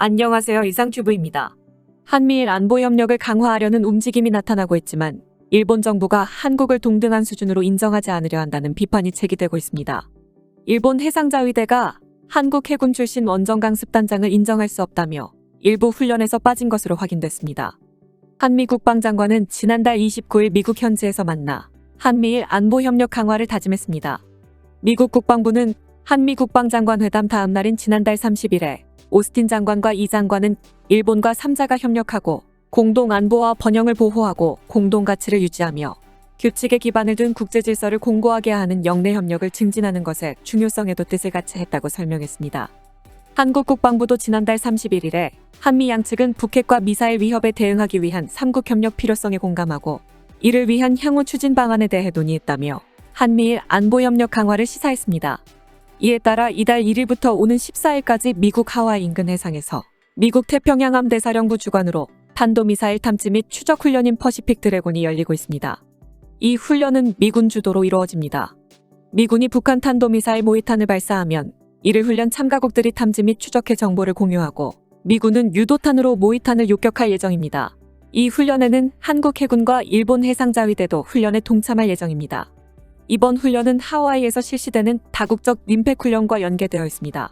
안녕하세요. 이상튜브입니다. 한미일 안보 협력을 강화하려는 움직임이 나타나고 있지만 일본 정부가 한국을 동등한 수준으로 인정하지 않으려 한다는 비판이 제기되고 있습니다. 일본 해상자위대가 한국 해군 출신 원정 강습단장을 인정할 수 없다며 일부 훈련에서 빠진 것으로 확인됐습니다. 한미 국방장관은 지난달 29일 미국 현지에서 만나 한미일 안보 협력 강화를 다짐했습니다. 미국 국방부는 한미 국방장관 회담 다음 날인 지난달 30일에 오스틴 장관과 이 장관은 일본과 3자가 협력하고 공동 안보와 번영을 보호하고 공동 가치를 유지하며 규칙에 기반을 둔 국제 질서를 공고하게 하는 영내 협력을 증진하는 것에 중요성에도 뜻을 같이 했다고 설명했습니다. 한국 국방부도 지난달 31일에 한미 양측은 북핵과 미사일 위협에 대응하기 위한 3국 협력 필요성에 공감하고 이를 위한 향후 추진 방안에 대해 논의했다며 한미일 안보 협력 강화를 시사했습니다. 이에 따라 이달 1일부터 오는 14일까지 미국 하와이 인근 해상에서 미국 태평양 함대사령부 주관으로 탄도미사일 탐지 및 추적 훈련인 퍼시픽 드래곤이 열리고 있습니다. 이 훈련은 미군 주도로 이루어집니다. 미군이 북한 탄도미사일 모의탄을 발사하면 이를 훈련 참가국들이 탐지 및 추적해 정보를 공유하고 미군은 유도탄으로 모의탄을 요격할 예정입니다. 이 훈련에는 한국 해군과 일본 해상자위대도 훈련에 동참할 예정입니다. 이번 훈련은 하와이에서 실시되는 다국적 림팩 훈련과 연계되어 있습니다.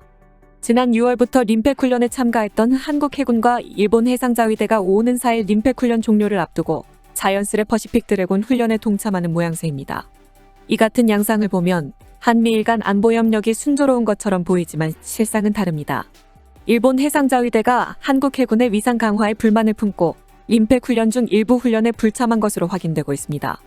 지난 6월부터 림팩 훈련에 참가했던 한국 해군과 일본 해상자위대가 오는 4일 림팩 훈련 종료를 앞두고 자연스레 퍼시픽 드래곤 훈련에 동참하는 모양새입니다. 이 같은 양상을 보면 한미일 간 안보 협력이 순조로운 것처럼 보이지만 실상은 다릅니다. 일본 해상자위대가 한국 해군의 위상 강화에 불만을 품고 림팩 훈련 중 일부 훈련에 불참한 것으로 확인되고 있습니다.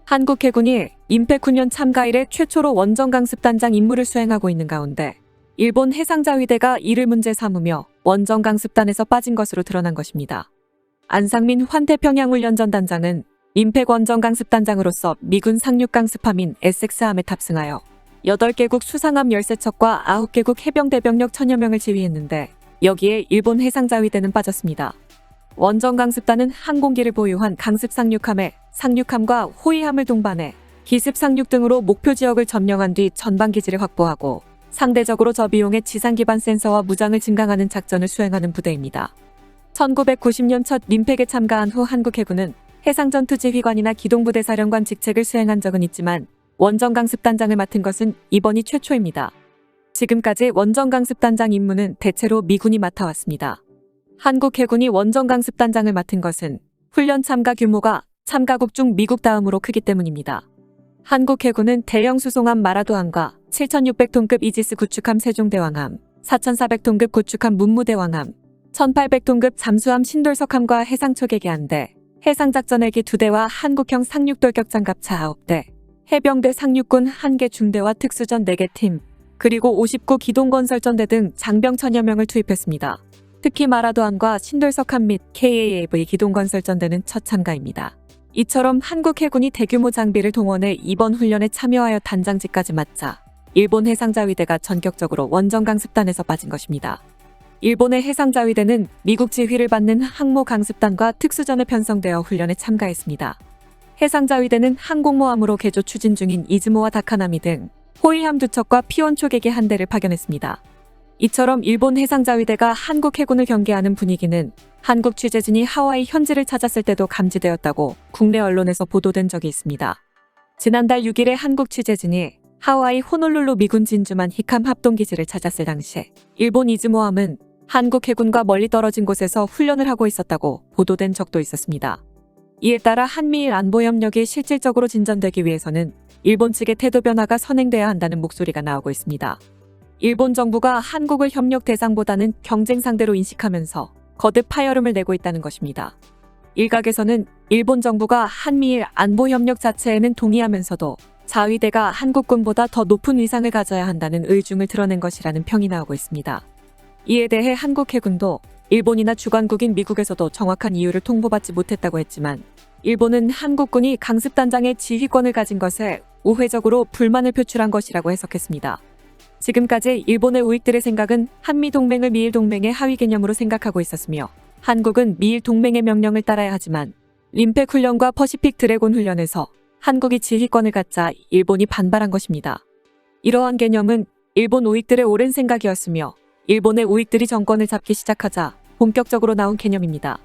한국 해군이 림팩 훈련 참가 이래 최초로 원정 강습단장 임무를 수행하고 있는 가운데 일본 해상자위대가 이를 문제 삼으며 원정 강습단에서 빠진 것으로 드러난 것입니다. 안상민 환태평양훈련전 단장은 림팩 원정 강습단장으로서 미군 상륙 강습함인 SX함에 탑승하여 8개국 수상함 13척과 9개국 해병대 병력 1000여 명을 지휘했는데 여기에 일본 해상자위대는 빠졌습니다. 원정 강습단은 항공기를 보유한 강습 상륙함에 상륙함과 호위함을 동반해 기습 상륙 등으로 목표 지역을 점령한 뒤 전방 기지를 확보하고 상대적으로 저비용의 지상 기반 센서와 무장을 증강하는 작전을 수행하는 부대입니다. 1990년 첫 림팩에 참가한 후 한국 해군은 해상전투지휘관이나 기동부대 사령관 직책을 수행한 적은 있지만 원정 강습단장을 맡은 것은 이번이 최초입니다. 지금까지 원정 강습단장 임무는 대체로 미군이 맡아왔습니다. 한국 해군이 원정 강습단장을 맡은 것은 훈련 참가 규모가 참가국 중 미국 다음으로 크기 때문입니다. 한국 해군은 대형 수송함 마라도함과 7,600톤급 이지스 구축함 세종대왕함, 4,400톤급 구축함 문무대왕함, 1,800톤급 잠수함 신돌석함과 해상초계기함대, 해상작전헬기 2대와 한국형 상륙돌격장갑차 9대, 해병대 상륙군 1개 중대와 특수전 4개 팀, 그리고 59 기동건설전대 등 장병 1000여 명을 투입했습니다. 특히 마라도함과 신돌석함 및 KAAV 기동건설전대는 첫 참가입니다. 이처럼 한국 해군이 대규모 장비를 동원해 이번 훈련에 참여하여 단장직까지 맡자 일본 해상자위대가 전격적으로 원정 강습단에서 빠진 것입니다. 일본의 해상자위대는 미국 지휘를 받는 항모 강습단과 특수전에 편성되어 훈련에 참가했습니다. 해상자위대는 항공모함으로 개조 추진 중인 이즈모와 다카나미 등 호위함 2척과 피원 초계기 1대를 파견했습니다. 이처럼 일본 해상자위대가 한국 해군을 경계하는 분위기는 한국 취재진이 하와이 현지를 찾았을 때도 감지되었다고 국내 언론에서 보도된 적이 있습니다. 지난달 6일에 한국 취재진이 하와이 호놀룰루 미군 진주만 히캄 합동기지를 찾았을 당시에 일본 이즈모함은 한국 해군과 멀리 떨어진 곳에서 훈련을 하고 있었다고 보도된 적도 있었습니다. 이에 따라 한미일 안보 협력이 실질적으로 진전되기 위해서는 일본 측의 태도 변화가 선행돼야 한다는 목소리가 나오고 있습니다. 일본 정부가 한국을 협력 대상보다는 경쟁 상대로 인식하면서 거듭 파열음을 내고 있다는 것입니다. 일각에서는 일본 정부가 한미일 안보 협력 자체에는 동의하면서도 자위대가 한국군보다 더 높은 위상을 가져야 한다는 의중을 드러낸 것이라는 평이 나오고 있습니다. 이에 대해 한국 해군도 일본이나 주관국인 미국에서도 정확한 이유를 통보받지 못했다고 했지만 일본은 한국군이 강습단장의 지휘권을 가진 것에 우회적으로 불만을 표출한 것이라고 해석했습니다. 지금까지 일본의 우익들의 생각은 한미동맹을 미일동맹의 하위 개념으로 생각하고 있었으며 한국은 미일동맹의 명령을 따라야 하지만 림팩 훈련과 퍼시픽 드래곤 훈련에서 한국이 지휘권을 갖자 일본이 반발한 것입니다. 이러한 개념은 일본 우익들의 오랜 생각이었으며 일본의 우익들이 정권을 잡기 시작하자 본격적으로 나온 개념입니다.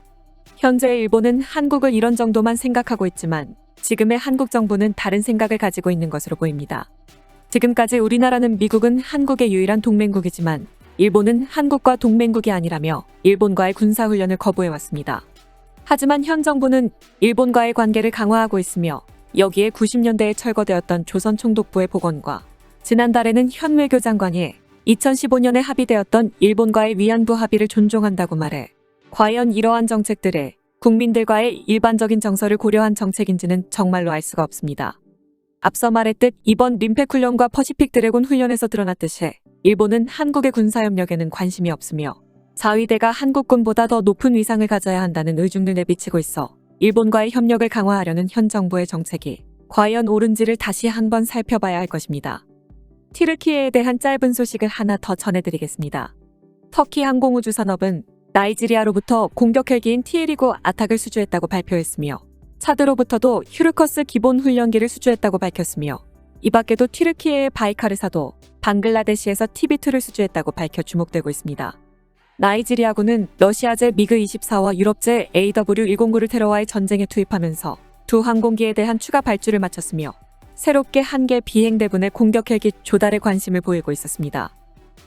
현재 일본은 한국을 이런 정도만 생각하고 있지만 지금의 한국 정부는 다른 생각을 가지고 있는 것으로 보입니다. 지금까지 우리나라는 미국은 한국의 유일한 동맹국이지만 일본은 한국과 동맹국이 아니라며 일본과의 군사훈련을 거부해왔습니다. 하지만 현 정부는 일본과의 관계를 강화하고 있으며 여기에 90년대에 철거되었던 조선총독부의 복원과 지난달에는 현 외교장관이 2015년에 합의되었던 일본과의 위안부 합의를 존중한다고 말해 과연 이러한 정책들에 국민들과의 일반적인 정서를 고려한 정책인지는 정말로 알 수가 없습니다. 앞서 말했듯 이번 림팩 훈련과 퍼시픽 드래곤 훈련에서 드러났듯이 일본은 한국의 군사협력에는 관심이 없으며 자위대가 한국군보다 더 높은 위상을 가져야 한다는 의중을 내비치고 있어 일본과의 협력을 강화하려는 현 정부의 정책이 과연 옳은지를 다시 한번 살펴봐야 할 것입니다. 튀르키예에 대한 짧은 소식을 하나 더 전해드리겠습니다. 터키 항공우주산업은 나이지리아로부터 공격 헬기인 T-19 아탁을 수주했다고 발표했으며 차드로부터도 휴르커스 기본 훈련기를 수주했다고 밝혔으며 이 밖에도 튀르키예의 바이카르사도 방글라데시에서 TB2를 수주했다고 밝혀 주목되고 있습니다. 나이지리아군은 러시아제 미그-24와 유럽제 AW109를 테러와의 전쟁에 투입하면서 두 항공기에 대한 추가 발주를 마쳤으며 새롭게 한 개 비행대군의 공격 헬기 조달에 관심을 보이고 있었습니다.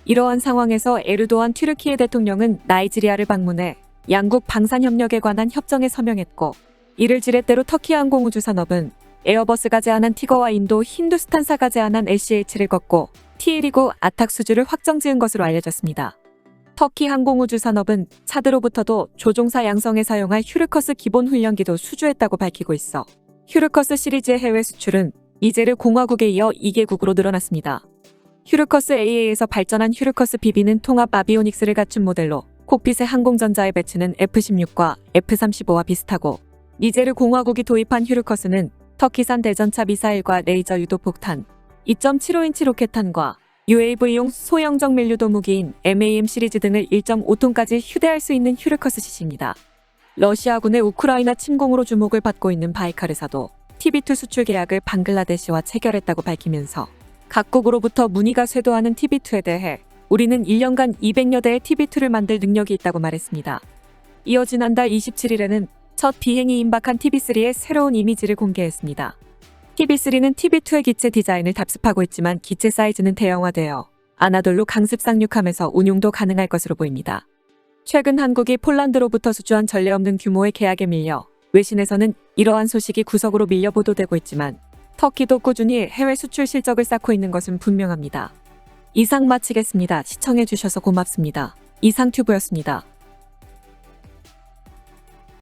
이러한 상황에서 에르도안 튀르키예 대통령은 나이지리아를 방문해 양국 방산협력에 관한 협정에 서명했고 이를 지렛대로 터키 항공우주산업은 에어버스가 제안한 티거와 인도 힌두스탄사가 제안한 LCH를 걷고 T-19 아탁 수주를 확정지은 것으로 알려졌습니다. 터키 항공우주산업은 차드로부터도 조종사 양성에 사용할 휴르커스 기본 훈련기도 수주했다고 밝히고 있어 휴르커스 시리즈의 해외 수출은 이제르 공화국에 이어 2개국으로 늘어났습니다. 휴르커스 AA에서 발전한 휴르커스 BB는 통합 아비오닉스를 갖춘 모델로 콕핏의 항공전자의 배치는 F-16과 F-35와 비슷하고 이제르 공화국이 도입한 휴르커스는 터키산 대전차 미사일과 레이저 유도 폭탄, 2.75인치 로켓탄과 UAV용 소형 정밀유도 무기인 MAM 시리즈 등을 1.5톤까지 휴대할 수 있는 휴르커스 CC입니다. 러시아군의 우크라이나 침공으로 주목을 받고 있는 바이카르사도 TB2 수출 계약을 방글라데시와 체결했다고 밝히면서 각국으로부터 문의가 쇄도하는 TB2에 대해 우리는 1년간 200여 대의 TB2를 만들 능력이 있다고 말했습니다. 이어 지난달 27일에는 첫 비행이 임박한 TB3의 새로운 이미지를 공개했습니다. TB3는 TB2의 기체 디자인을 답습하고 있지만 기체 사이즈는 대형화되어 아나돌루 강습 상륙함에서 운용도 가능할 것으로 보입니다. 최근 한국이 폴란드로부터 수주한 전례 없는 규모의 계약에 밀려 외신에서는 이러한 소식이 구석으로 밀려 보도되고 있지만 터키도 꾸준히 해외 수출 실적을 쌓고 있는 것은 분명합니다. 이상 마치겠습니다. 시청해주셔서 고맙습니다. 이상튜브였습니다.